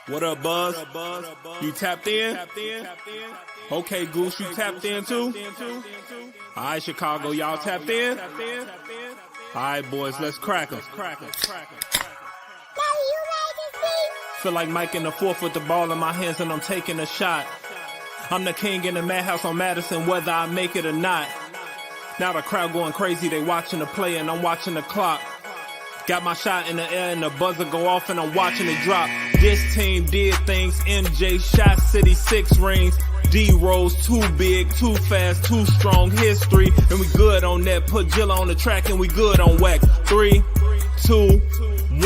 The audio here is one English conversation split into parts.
What up, Buzz? You tapped in? Okay, Goose, you tapped in too? All right, Chicago, y'all tapped in? All right, boys, let's crack 'em. Feel like Mike in the fourth with the ball in my hands and I'm taking a shot. I'm the king in the madhouse on Madison, whether I make it or not. Now the crowd going crazy, they watching the play and I'm watching the clock. Got my shot in the air and the buzzer go off and I'm watching it drop. This team did things, MJ shot City 6 rings. D-Rose too big, too fast, too strong history. And we good on that, put Jilla on the track and we good on wax. 3, 2,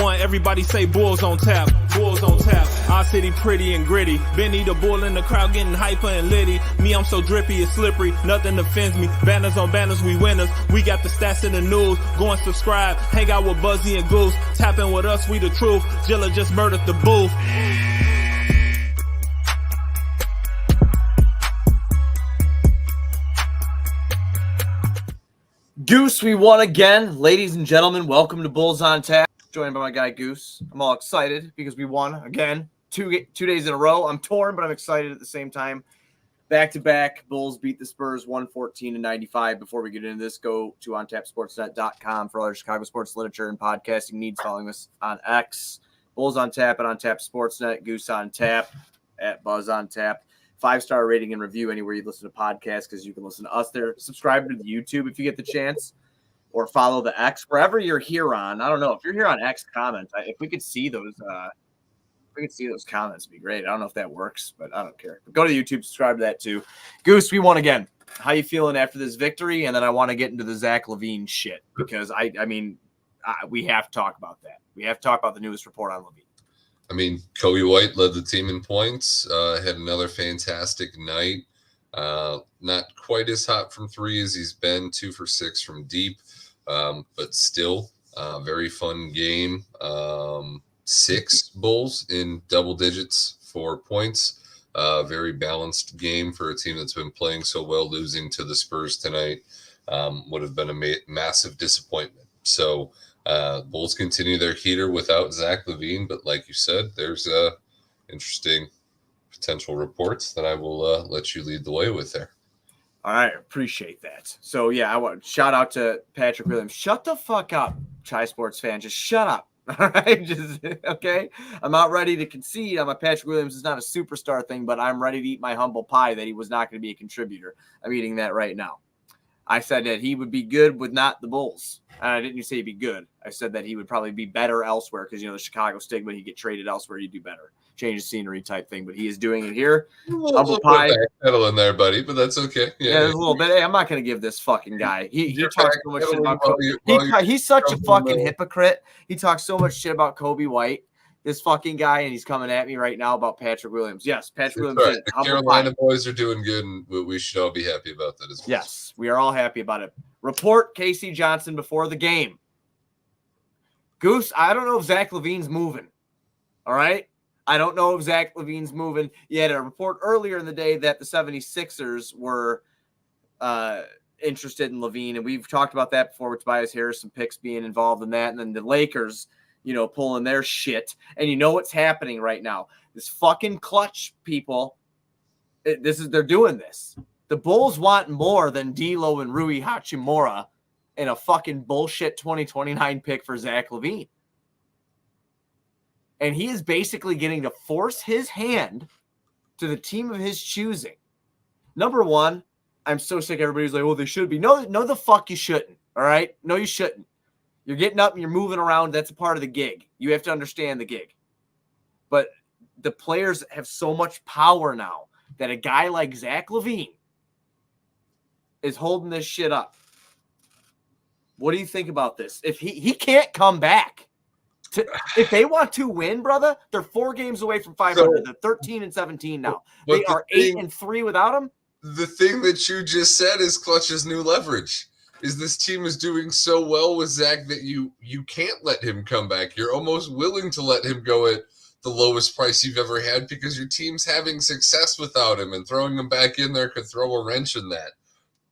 1, everybody say Bulls on tap, Bulls on tap. Our city pretty and gritty, Benny the bull in the crowd getting hyper and litty. Me, I'm so drippy, it's slippery, nothing offends me. Banners on banners, we winners. We got the stats in the news, go and subscribe. Hang out with Buzzy and Goose, tapping with us, we the truth. Jilla just murdered the booth. Goose, we won again. Ladies and gentlemen, welcome to Bulls on Tap. Joined by my guy, Goose. I'm all excited because we won again. Two days in a row. I'm torn, but I'm excited at the same time. Back-to-back, Bulls beat the Spurs 114-95. Before we get into this, go to ontapsportsnet.com for other Chicago sports literature and podcasting needs. Following us on X. Bulls on Tap and on Tap Sportsnet. Goose on Tap at Buzz on Tap. 5-star rating and review anywhere you listen to podcasts because you can listen to us there. Subscribe to the YouTube if you get the chance, or follow the X wherever you're here on. I don't know if you're here on X comments. If we could see those, comments, it'd be great. I don't know if that works, but I don't care. But go to YouTube, subscribe to that too. Goose, we won again. How you feeling after this victory? And then I want to get into the Zach LaVine shit because we have to talk about that. We have to talk about the newest report on LaVine. I mean, Kobe White led the team in points, had another fantastic night. Not quite as hot from three as he's been, 2 for 6 from deep, but still very fun game. 6 Bulls in double digits for points. Very balanced game for a team that's been playing so well. Losing to the Spurs tonight would have been a massive disappointment. So Bulls continue their heater without Zach LaVine, but like you said, there's interesting potential reports that I will let you lead the way with there. All right, appreciate that. So yeah, I want shout out to Patrick Williams. Shut the fuck up, Chi Sports fan. Just shut up. All right, just okay. I'm not ready to concede. I'm a Patrick Williams is not a superstar thing, but I'm ready to eat my humble pie that he was not going to be a contributor. I'm eating that right now. I said that he would be good with not the Bulls. I didn't say he'd be good. I said that he would probably be better elsewhere because, the Chicago stigma, he'd get traded elsewhere, he'd do better. Change the scenery type thing, but he is doing it here. Humble pie. Settle in there, buddy, but that's okay. Yeah, there's a little bit. Hey, I'm not going to give this fucking guy. He talks so much shit about Kobe. He's such a fucking hypocrite. He talks so much shit about Kobe White. This fucking guy, and he's coming at me right now about Patrick Williams. Yes, Patrick Williams. Right. The Carolina boys are doing good, and we should all be happy about that as well. Yes, we are all happy about it. Report Casey Johnson before the game. Goose, I don't know if Zach LaVine's moving. All right? I don't know if Zach LaVine's moving. You had a report earlier in the day that the 76ers were interested in LaVine, and we've talked about that before with Tobias Harris, some picks being involved in that, and then the Lakers – pulling their shit. And what's happening right now. This fucking clutch people, they're doing this. The Bulls want more than D'Lo and Rui Hachimura and a fucking bullshit 2029 pick for Zach LaVine. And he is basically getting to force his hand to the team of his choosing. Number one, I'm so sick everybody's like, well, they should be. No, the fuck you shouldn't. All right? No, you shouldn't. You're getting up and you're moving around. That's a part of the gig. You have to understand the gig. But the players have so much power now that a guy like Zach LaVine is holding this shit up. What do you think about this? If he can't come back. If they want to win, brother, they're 4 games away from 500. They're 13-17 now. They are 8-3 without him. The thing that you just said is Clutch's new leverage. Is this team is doing so well with Zach that you can't let him come back. You're almost willing to let him go at the lowest price you've ever had because your team's having success without him, and throwing him back in there could throw a wrench in that.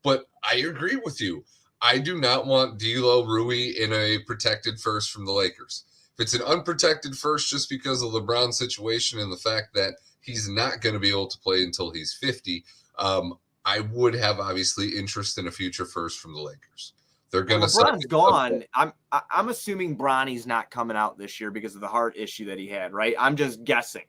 But I agree with you. I do not want D'Lo, Rui in a protected first from the Lakers. If it's an unprotected first just because of LeBron's situation and the fact that he's not going to be able to play until he's 50, I would have obviously interest in a future first from the Lakers. They're going to. LeBron's gone. I'm assuming Bronny's not coming out this year because of the heart issue that he had. Right. I'm just guessing.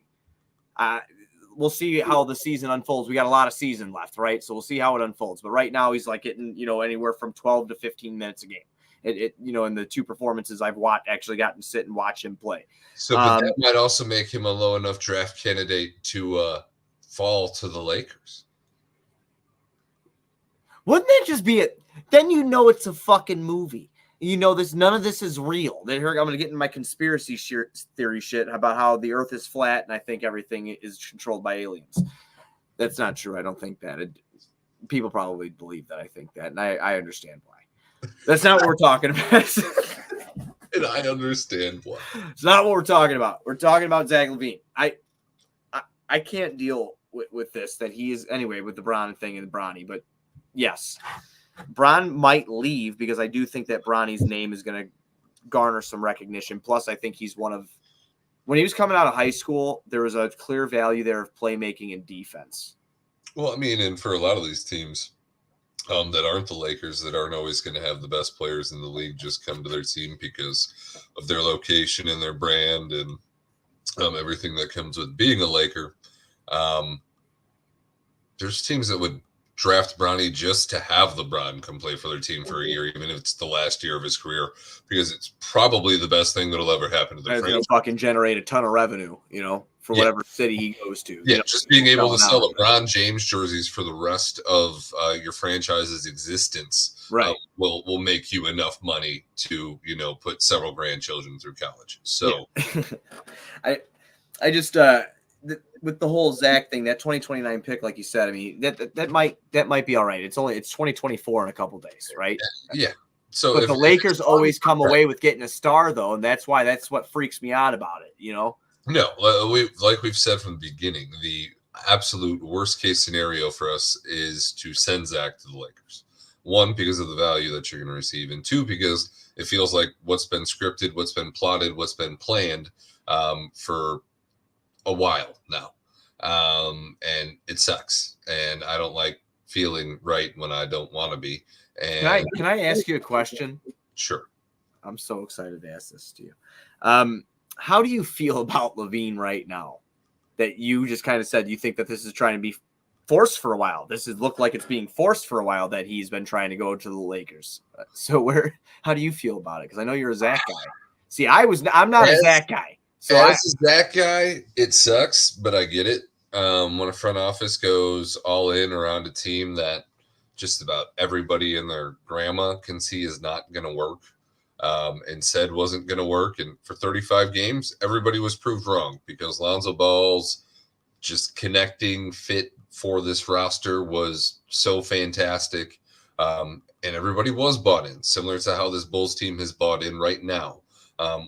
We'll see how the season unfolds. We got a lot of season left, right? So we'll see how it unfolds. But right now he's like getting, anywhere from 12 to 15 minutes a game. In the two performances I've actually gotten to sit and watch him play. So but that might also make him a low enough draft candidate to fall to the Lakers. Wouldn't that just be it? Then it's a fucking movie. None of this is real. I'm going to get in my conspiracy theory shit about how the earth is flat and I think everything is controlled by aliens. That's not true. I don't think that. People probably believe that I think that, and I understand why. That's not what we're talking about. And I understand why. It's not what we're talking about. We're talking about Zach LaVine. I can't deal with this, that he is, anyway, with the Bron thing and Bronny, but yes. Bron might leave because I do think that Bronny's name is going to garner some recognition. Plus, I think he's when he was coming out of high school, there was a clear value there of playmaking and defense. Well, I mean, and for a lot of these teams that aren't the Lakers, that aren't always going to have the best players in the league just come to their team because of their location and their brand and everything that comes with being a Laker. There's teams that would draft Bronny just to have LeBron come play for their team for a year, even if it's the last year of his career, because it's probably the best thing that'll ever happen to the franchise. It'll fucking generate a ton of revenue, for whatever city he goes to. Yeah, just being able to sell LeBron James jerseys for the rest of your franchise's existence, right, will make you enough money to put several grandchildren through college. So, yeah. I just with the whole Zach thing, that 2029 pick, like you said, I mean, that might be all right. It's 2024 in a couple days, right? Yeah. So, but the Lakers always come away with getting a star, though, and that's what freaks me out about it. No, we've said from the beginning, the absolute worst case scenario for us is to send Zach to the Lakers. One, because of the value that you're going to receive, and two, because it feels like what's been scripted, what's been plotted, what's been planned for a while now, and it sucks, and I don't like feeling right when I don't want to be. And can I ask you a question? Sure. I'm so excited to ask this to you. How do you feel about LaVine right now? That you just kind of said you think that this is trying to be forced for a while. This has looked like it's being forced for a while, that he's been trying to go to the Lakers. How do you feel about it? Because I know you're a Zach guy. See, I'm not a Zach guy. So as a Zach guy, it sucks, but I get it. When a front office goes all in around a team that just about everybody and their grandma can see is not going to work, and said wasn't going to work, and for 35 games, everybody was proved wrong because Lonzo Ball's just connecting fit for this roster was so fantastic, and everybody was bought in, similar to how this Bulls team has bought in right now.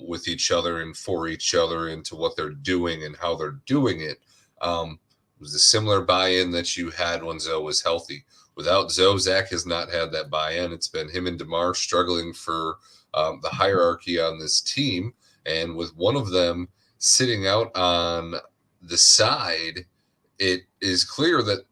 With each other and for each other into what they're doing and how they're doing it. It was a similar buy-in that you had when Zoe was healthy. Without Zoe, Zach has not had that buy-in. It's been him and DeMar struggling for the hierarchy on this team. And with one of them sitting out on the side, it is clear that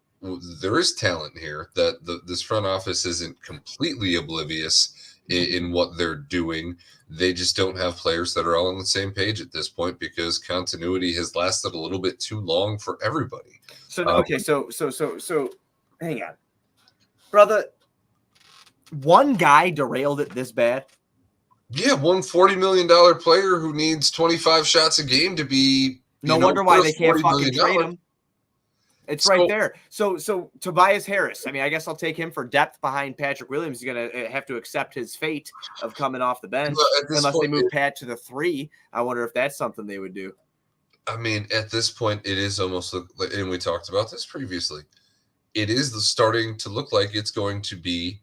there is talent here, that this front office isn't completely oblivious in what they're doing. They just don't have players that are all on the same page at this point because continuity has lasted a little bit too long for everybody. So okay, so hang on, brother. One guy derailed it this bad? Yeah, one $40 million player who needs 25 shots a game to be. No wonder why they can't fucking trade him. It's right there. So Tobias Harris, I mean, I guess I'll take him for depth behind Patrick Williams. He's going to have to accept his fate of coming off the bench unless they move Pat to the 3. I wonder if that's something they would do. I mean, at this point, it is almost, and we talked about this previously, it is starting to look like it's going to be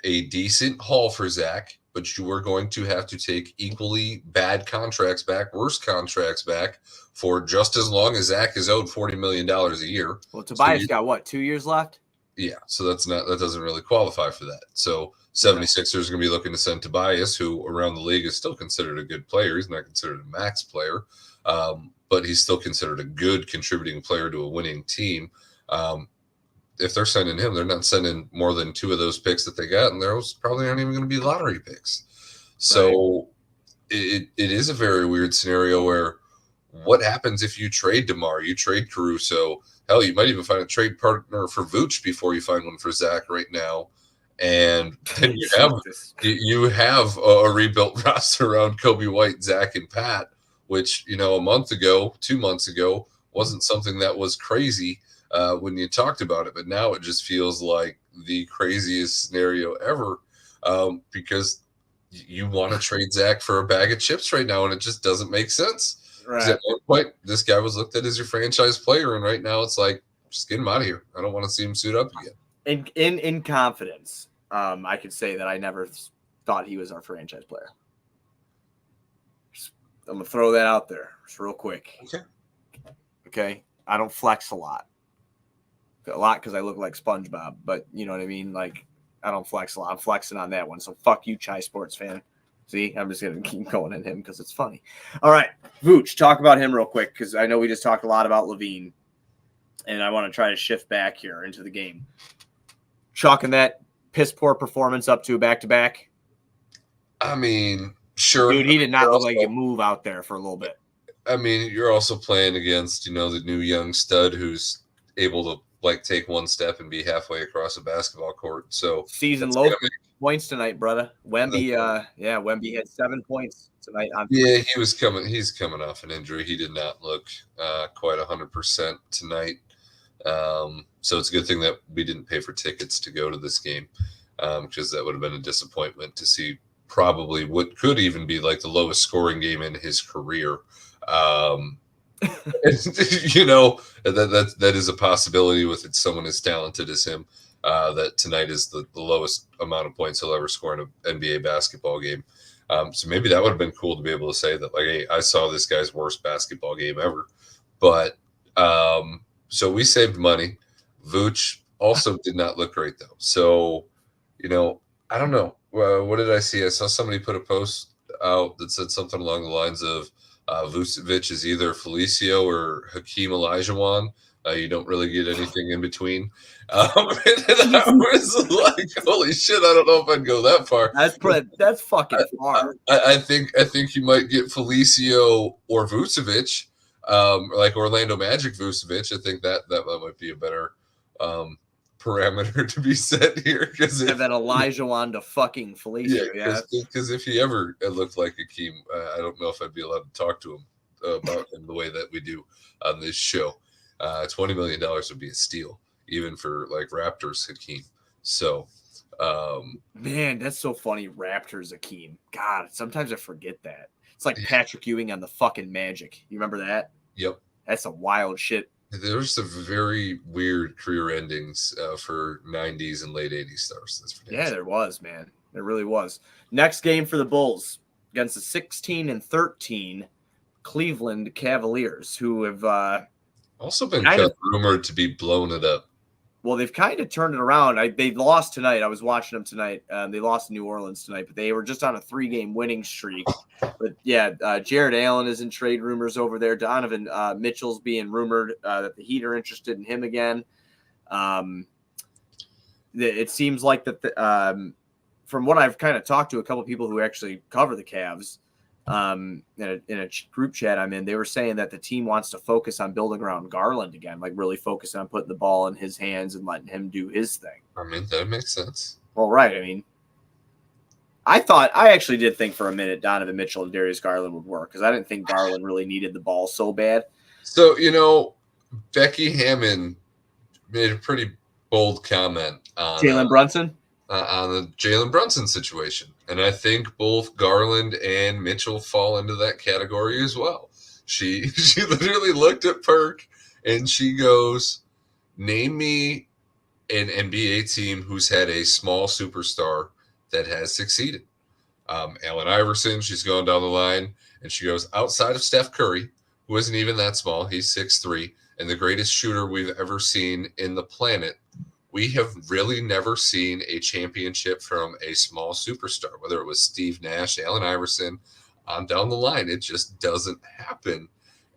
a decent haul for Zach, but you are going to have to take equally bad contracts back, worse contracts back, for just as long as Zach is owed $40 million a year. Well, Tobias got what, 2 years left? Yeah, so that doesn't really qualify for that. So 76ers are going to be looking to send Tobias, who around the league is still considered a good player. He's not considered a max player, but he's still considered a good contributing player to a winning team. If they're sending him, they're not sending more than 2 of those picks that they got, and those probably aren't even going to be lottery picks. So it is a very weird scenario where what happens if you trade DeMar, you trade Caruso, hell, you might even find a trade partner for Vooch before you find one for Zach right now. And then you have a rebuilt roster around Kobe White, Zach, and Pat, which, a month ago, 2 months ago, wasn't something that was crazy when you talked about it. But now it just feels like the craziest scenario ever because you want to trade Zach for a bag of chips right now, and it just doesn't make sense. Right. At one point, this guy was looked at as your franchise player, and right now it's like, just get him out of here. I don't want to see him suit up again. In confidence, I could say that I never thought he was our franchise player. I'm gonna throw that out there just real quick. Okay. I don't flex a lot because I look like SpongeBob, but you know what I mean. Like I don't flex a lot. I'm flexing on that one. So fuck you, Chai Sports fan. See, I'm just gonna keep going at him because it's funny. All right, Vooch, talk about him real quick because I know we just talked a lot about LaVine, and I want to try to shift back here into the game. Chalking that piss poor performance up to a back-to-back. I mean, sure. Dude, he did not look like a move out there for a little bit. I mean, you're also playing against, the new young stud who's able to take one step and be halfway across a basketball court. So season low points tonight, brother. Wemby, Wemby had 7 points tonight. He's coming off an injury. He did not look quite 100% tonight. So it's a good thing that we didn't pay for tickets to go to this game because that would have been a disappointment to see probably what could even be like the lowest scoring game in his career. That is a possibility with someone as talented as him. That tonight is the lowest amount of points he'll ever score in an NBA basketball game. So maybe that would have been cool to be able to say that, hey, I saw this guy's worst basketball game ever. But so we saved money. Vooch also did not look great, though. So, I don't know. What did I see? I saw somebody put a post out that said something along the lines of Vucevic is either Felicio or Hakeem Olajuwon. You don't really get anything in between. And I was like, holy shit, I don't know if I'd go that far. That's fucking far. I think you might get Felicio or Vucevic, like Orlando Magic Vucevic. I think that might be a better parameter to be set here. And then Olajuwon to fucking Felicio. Because if he ever looked like Hakeem, I don't know if I'd be allowed to talk to him about him the way that we do on this show. $20 million would be a steal, even for Raptors Hakeem. So, man, that's so funny. Raptors Hakeem. God, sometimes I forget that. It's like Patrick Ewing on the fucking Magic. You remember that? Yep. That's some wild shit. There's some very weird career endings for 90s and late 80s stars. There was, man. There really was. Next game for the Bulls against the 16-13 Cleveland Cavaliers, who have also been rumored to be blowing it up. Well, they've kind of turned it around. They lost tonight. I was watching them tonight. They lost to New Orleans tonight, but they were just on a 3-game winning streak. But Jared Allen is in trade rumors over there. Donovan Mitchell's being rumored that the Heat are interested in him again. It seems like that from what I've kind of talked to a couple of people who actually cover the Cavs, in a group chat I'm in, they were saying that the team wants to focus on building around Garland again, really focus on putting the ball in his hands and letting him do his thing. I mean, that makes sense. Well, right. I mean, I actually did think for a minute Donovan Mitchell and Darius Garland would work because I didn't think Garland really needed the ball so bad. So, Becky Hammond made a pretty bold comment on Jalen Brunson. On the Jalen Brunson situation. And I think both Garland and Mitchell fall into that category as well. She literally looked at Perk and she goes, name me an NBA team who's had a small superstar that has succeeded. Allen Iverson, she's going down the line, and she goes, outside of Steph Curry, who isn't even that small, he's 6'3", and the greatest shooter we've ever seen in the planet we have really never seen a championship from a small superstar, whether it was Steve Nash, Allen Iverson, on down the line. It just doesn't happen.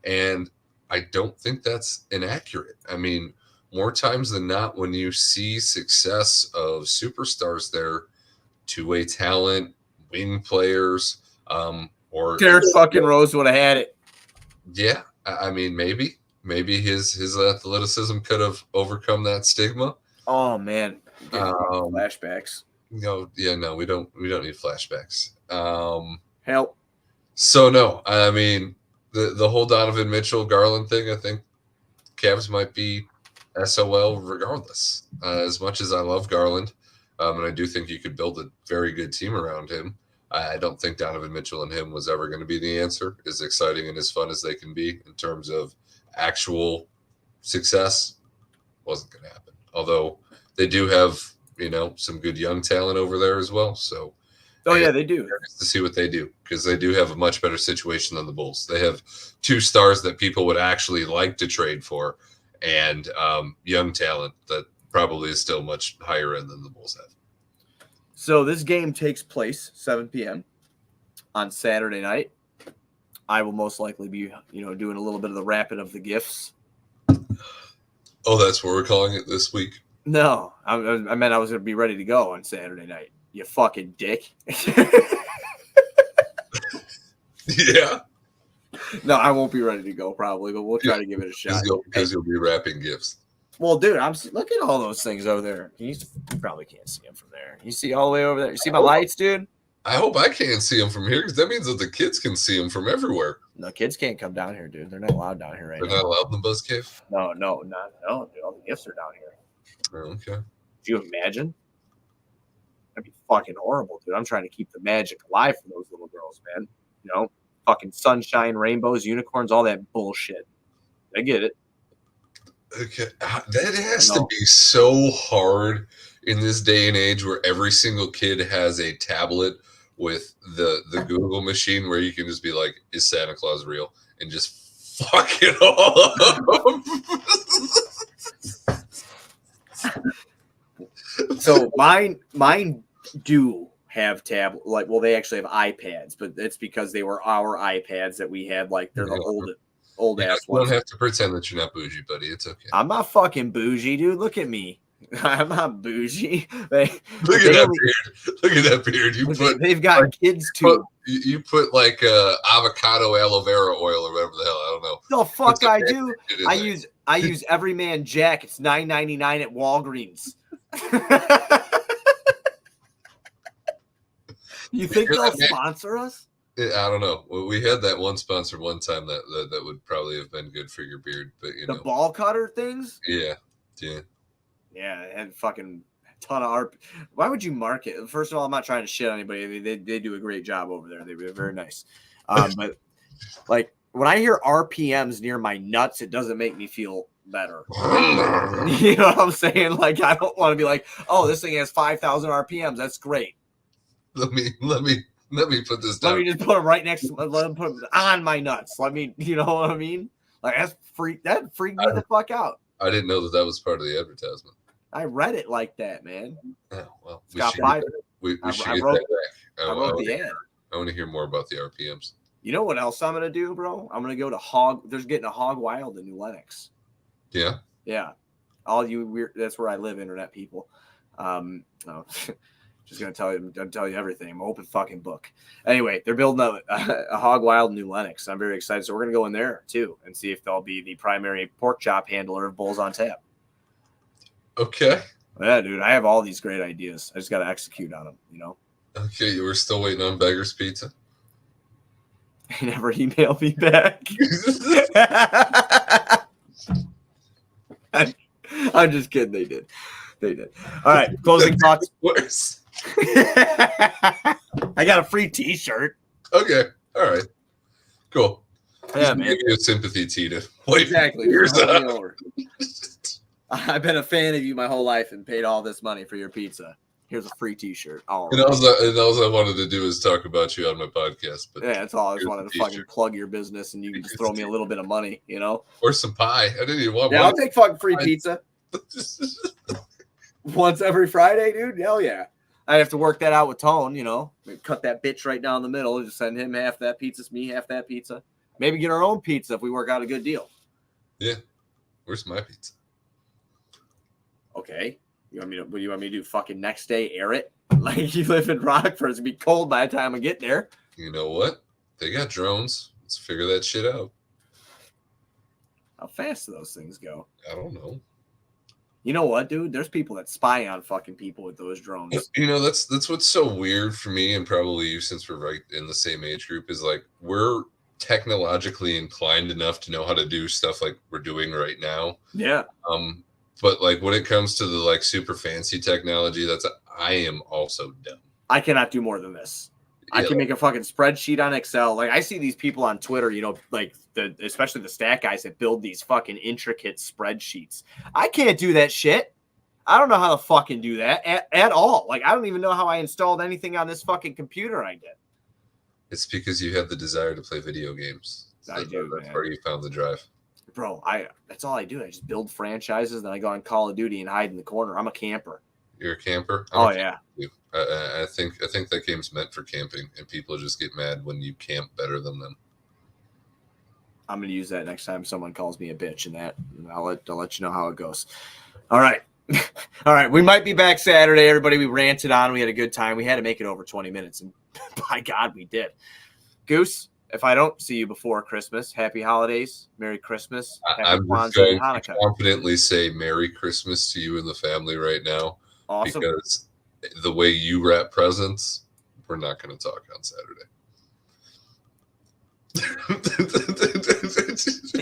And I don't think that's inaccurate. I mean, more times than not, when you see success of superstars there, two-way talent, wing players, or Derek fucking Rose would have had it. Yeah, I mean, maybe his athleticism could have overcome that stigma. Oh man, flashbacks. No, we don't need flashbacks. Help. So no, I mean the whole Donovan Mitchell Garland thing. I think Cavs might be SOL regardless. As much as I love Garland, and I do think you could build a very good team around him, I don't think Donovan Mitchell and him was ever going to be the answer. As exciting and as fun as they can be in terms of actual success, wasn't going to happen. Although they do have, some good young talent over there as well. So, they do. To see what they do, because they do have a much better situation than the Bulls. They have two stars that people would actually like to trade for, and young talent that probably is still much higher end than the Bulls have. So this game takes place 7 p.m. on Saturday night. I will most likely be, doing a little bit of the wrapping of the gifts. Oh, that's what we're calling it this week? No, I meant I was going to be ready to go on Saturday night. You fucking dick. Yeah. No, I won't be ready to go probably, but we'll try to give it a shot. Because you'll be wrapping gifts. Well, dude, look at all those things over there. You probably can't see them from there. You see all the way over there. You see my lights, dude? I hope I can't see them from here, because that means that the kids can see them from everywhere. No, kids can't come down here, dude. They're not allowed down here right now. They're not allowed in the Buzz Cave? No, dude. All the gifts are down here. Oh, okay. Do you imagine? That'd be fucking horrible, dude. I'm trying to keep the magic alive for those little girls, man. Fucking sunshine, rainbows, unicorns, all that bullshit. I get it. Okay, that has to be so hard in this day and age where every single kid has a tablet with the Google machine where you can just be like, is Santa Claus real? And just fuck it all up. So mine do have they actually have iPads, but it's because they were our iPads that we had. Like they're the old ass ones. You don't have to pretend that you're not bougie, buddy. It's okay. I'm not fucking bougie, dude. Look at me. I'm not bougie. Look at that beard. They've got kids too. You put like avocado aloe vera oil or whatever the hell. I don't know. The fuck I do. I use Everyman Jack. It's $9.99 at Walgreens. You think they'll sponsor us? I don't know. Well, we had that one sponsor one time that would probably have been good for your beard, but the ball cutter things. Yeah. It had fucking ton of Why would you market? First of all, I'm not trying to shit on anybody. They do a great job over there. They were very nice. But like when I hear RPMs near my nuts, it doesn't make me feel better. You know what I'm saying? Like I don't want to be like, oh, this thing has 5,000 RPMs. That's great. Let me put this down. Let me just put them right next to let them put them on my nuts. You know what I mean? Like that freaked me the fuck out. I didn't know that was part of the advertisement. I read it like that, man. Oh, well, we should get that back. I wrote the ad. I want to hear more about the RPMs. You know what else I'm going to do, bro? I'm going to go to Hog. There's getting a Hog Wild in New Lenox. Yeah? Yeah. All you weird. That's where I live, internet people. No. Just going to tell you everything. I'm an open fucking book. Anyway, they're building a Hog Wild in New Lenox. I'm very excited. So we're going to go in there, too, and see if they'll be the primary pork chop handler of Bulls on Tap. Okay. Yeah, dude. I have all these great ideas. I just got to execute on them, Okay, you were still waiting on Beggar's Pizza? They never emailed me back. I'm just kidding. They did. All right. Closing thoughts. Worse. I got a free T-shirt. Okay. All right. Cool. Yeah, man. Give you a sympathy tea to wait. Exactly. I've been a fan of you my whole life and paid all this money for your pizza. Here's a free T-shirt. All right. And all I wanted to do is talk about you on my podcast. But yeah, that's all. I just wanted to fucking plug your business, and you can just throw me a little bit of money, Or some pie. I didn't even want. Yeah, I'll take fucking free pizza. Once every Friday, dude? Hell yeah. I have to work that out with Tone, you know. Cut that bitch right down the middle. Just send him half that pizza, me half that pizza. Maybe get our own pizza if we work out a good deal. Yeah. Where's my pizza? Okay. You want me to do fucking next day air it? Like you live in Rockford, it's gonna be cold by the time I get there. You know what? They got drones. Let's figure that shit out. How fast do those things go? I don't know. You know what, dude? There's people that spy on fucking people with those drones. You know, that's what's so weird for me, and probably you, since we're right in the same age group, is like we're technologically inclined enough to know how to do stuff like we're doing right now. Yeah. But like when it comes to the like super fancy technology, I am also dumb. I cannot do more than this. I can make a fucking spreadsheet on Excel. Like I see these people on Twitter, you know, like especially the stat guys that build these fucking intricate spreadsheets. I can't do that shit. I don't know how to fucking do that at all. Like I don't even know how I installed anything on this fucking computer I did. It's because you have the desire to play video games. I do. That's where you found the drive. Bro, that's all I do. I just build franchises, then I go on Call of Duty and hide in the corner. I'm a camper. You're a camper? Oh yeah. I think that game's meant for camping, and people just get mad when you camp better than them. I'm gonna use that next time someone calls me a bitch, and I'll let you know how it goes. All right. All right. We might be back Saturday, everybody. We ranted on. We had a good time. We had to make it over 20 minutes, and by God, we did. Goose, if I don't see you before Christmas, happy holidays, Merry Christmas, happy I'm Kwanzaa going and to Hanukkah. confidently say Merry Christmas to you and the family right now. Awesome. Because the way you wrap presents, we're not going to talk on Saturday.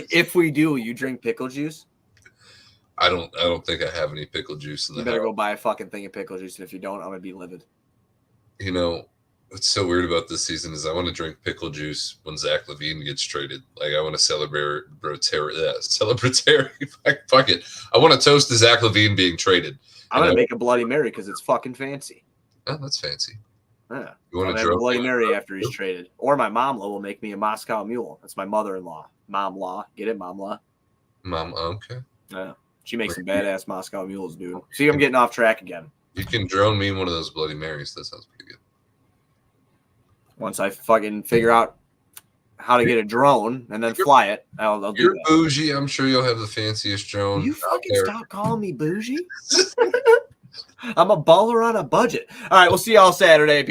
If we do, will you drink pickle juice? I don't think I have any pickle juice in the You better house. go buy a fucking thing of pickle juice, and if you don't, I'm gonna be livid. You know, what's so weird about this season is I want to drink pickle juice when Zach LaVine gets traded. Like I want to celebrate. Fuck it. I want to toast to Zach LaVine being traded. I'm gonna make a Bloody Mary because it's fucking fancy. Oh, that's fancy. Yeah. You want to have a Bloody Mary after he's traded, or my mom-in-law will make me a Moscow Mule. That's my mother-in-law. Mom-law, get it, mom-law. Mom, okay. Yeah, she makes some badass Moscow Mules, dude. See, I'm getting off track again. You can drone me one of those Bloody Marys. That sounds pretty good. Once I fucking figure out how to get a drone and then fly it, I'll do You're that. bougie. I'm sure you'll have the fanciest drone. You fucking stop calling me bougie. I'm a baller on a budget. All right, we'll see y'all Saturday.